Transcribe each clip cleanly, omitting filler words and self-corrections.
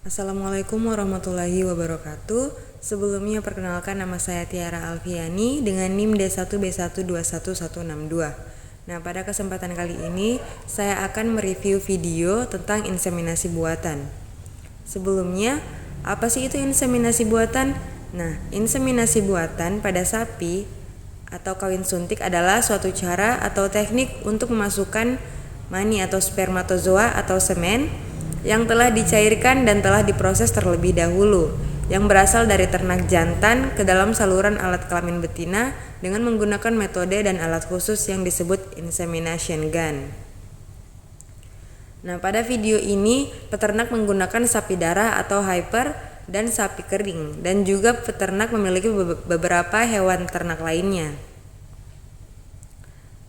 Assalamualaikum warahmatullahi wabarakatuh. Sebelumnya perkenalkan, nama saya Tiara Alfiani dengan NIM D1B1211162. Nah, pada kesempatan kali ini saya akan mereview video tentang inseminasi buatan. Sebelumnya, apa sih itu inseminasi buatan? Nah, inseminasi buatan pada sapi atau kawin suntik adalah suatu cara atau teknik untuk memasukkan mani atau spermatozoa atau semen yang telah dicairkan dan telah diproses terlebih dahulu, yang berasal dari ternak jantan ke dalam saluran alat kelamin betina dengan menggunakan metode dan alat khusus yang disebut insemination gun. Nah, pada video ini peternak menggunakan sapi darah atau heifer dan sapi kering, dan juga peternak memiliki beberapa hewan ternak lainnya.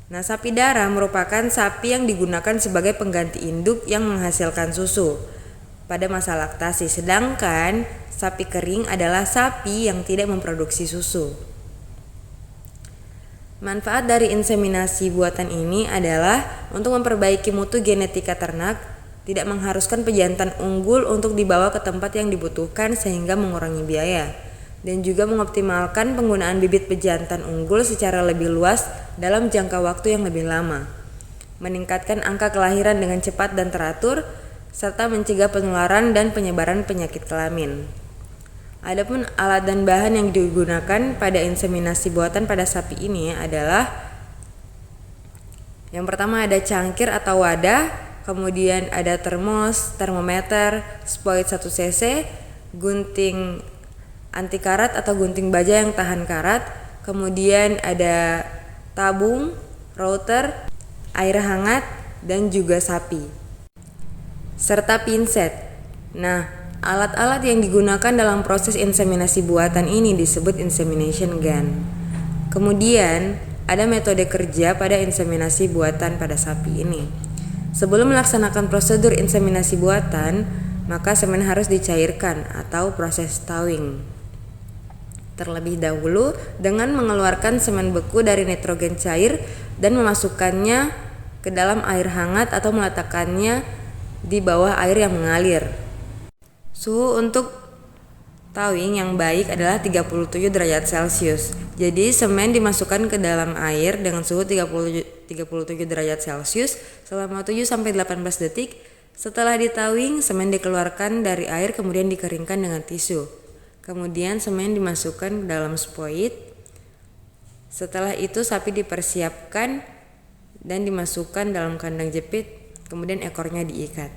Nah, sapi darah merupakan sapi yang digunakan sebagai pengganti induk yang menghasilkan susu pada masa laktasi, sedangkan sapi kering adalah sapi yang tidak memproduksi susu. Manfaat dari inseminasi buatan ini adalah untuk memperbaiki mutu genetika ternak, tidak mengharuskan pejantan unggul untuk dibawa ke tempat yang dibutuhkan sehingga mengurangi biaya, dan juga mengoptimalkan penggunaan bibit pejantan unggul secara lebih luas dalam jangka waktu yang lebih lama, meningkatkan angka kelahiran dengan cepat dan teratur, serta mencegah penularan dan penyebaran penyakit kelamin. Adapun alat dan bahan yang digunakan pada inseminasi buatan pada sapi ini adalah yang pertama ada cangkir atau wadah, kemudian ada termometer, spoit 1 cc, gunting anti karat atau gunting baja yang tahan karat, kemudian ada tabung, router, air hangat, dan juga sapi, serta pinset. Nah, alat-alat yang digunakan dalam proses inseminasi buatan ini disebut insemination gun. Kemudian ada metode kerja pada inseminasi buatan pada sapi ini. Sebelum melaksanakan prosedur inseminasi buatan, maka semen harus dicairkan atau proses thawing terlebih dahulu dengan mengeluarkan semen beku dari nitrogen cair dan memasukkannya ke dalam air hangat atau meletakkannya di bawah air yang mengalir. Suhu untuk thawing yang baik adalah 37 derajat Celcius. Jadi semen dimasukkan ke dalam air dengan suhu 37 derajat Celcius selama 7-18 detik. Setelah dithawing, semen dikeluarkan dari air kemudian dikeringkan dengan tisu. Kemudian semen dimasukkan ke dalam spoit. Setelah itu sapi dipersiapkan dan dimasukkan dalam kandang jepit, kemudian ekornya diikat.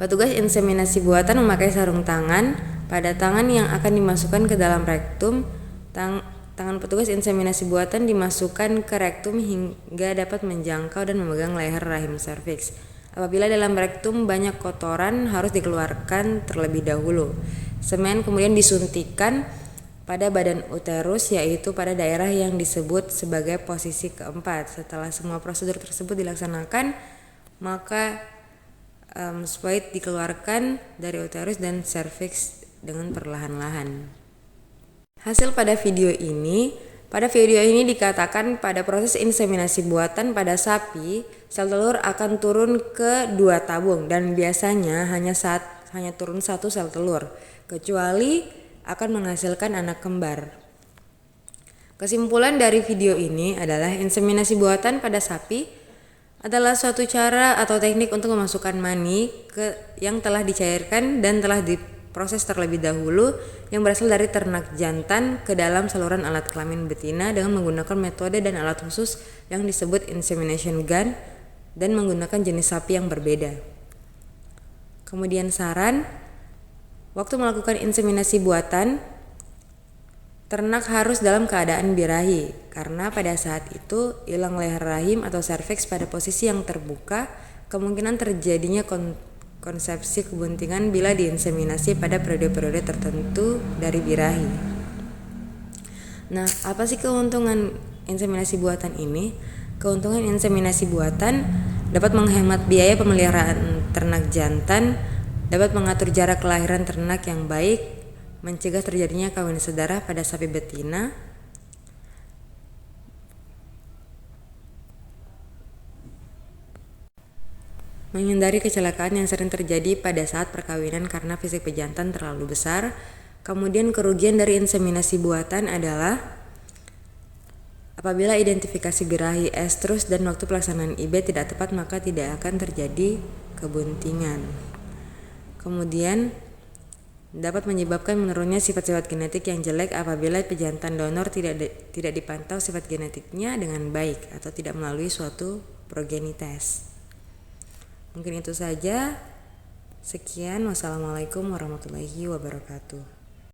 Petugas inseminasi buatan memakai sarung tangan pada tangan yang akan dimasukkan ke dalam rektum. Tangan petugas inseminasi buatan dimasukkan ke rektum hingga dapat menjangkau dan memegang leher rahim serviks. Apabila dalam rektum banyak kotoran, harus dikeluarkan terlebih dahulu. Semen kemudian disuntikan pada badan uterus, yaitu pada daerah yang disebut sebagai posisi keempat. Setelah semua prosedur tersebut dilaksanakan, maka spoit dikeluarkan dari uterus dan serviks dengan perlahan-lahan. Hasil pada video ini dikatakan pada proses inseminasi buatan pada sapi, sel telur akan turun ke 2 tabung dan biasanya hanya turun 1 sel telur, kecuali akan menghasilkan anak kembar. Kesimpulan dari video ini adalah inseminasi buatan pada sapi adalah suatu cara atau teknik untuk memasukkan mani yang telah dicairkan dan telah diproses terlebih dahulu yang berasal dari ternak jantan ke dalam saluran alat kelamin betina dengan menggunakan metode dan alat khusus yang disebut insemination gun dan menggunakan jenis sapi yang berbeda. Kemudian saran, waktu melakukan inseminasi buatan, ternak harus dalam keadaan birahi karena pada saat itu hilang leher rahim atau serviks pada posisi yang terbuka, kemungkinan terjadinya konsepsi kebuntingan bila diinseminasi pada periode-periode tertentu dari birahi. Nah, apa sih keuntungan inseminasi buatan ini? Keuntungan inseminasi buatan dapat menghemat biaya pemeliharaan ternak jantan, dapat mengatur jarak kelahiran ternak yang baik, mencegah terjadinya kawin sedara pada sapi betina, menghindari kecelakaan yang sering terjadi pada saat perkawinan karena fisik pejantan terlalu besar. Kemudian kerugian dari inseminasi buatan adalah apabila identifikasi birahi estrus dan waktu pelaksanaan IB tidak tepat, maka tidak akan terjadi kebuntingan. Kemudian dapat menyebabkan menurunnya sifat-sifat genetik yang jelek apabila pejantan donor tidak dipantau sifat genetiknya dengan baik atau tidak melalui suatu progenites. Mungkin itu saja. Sekian, wassalamualaikum warahmatullahi wabarakatuh.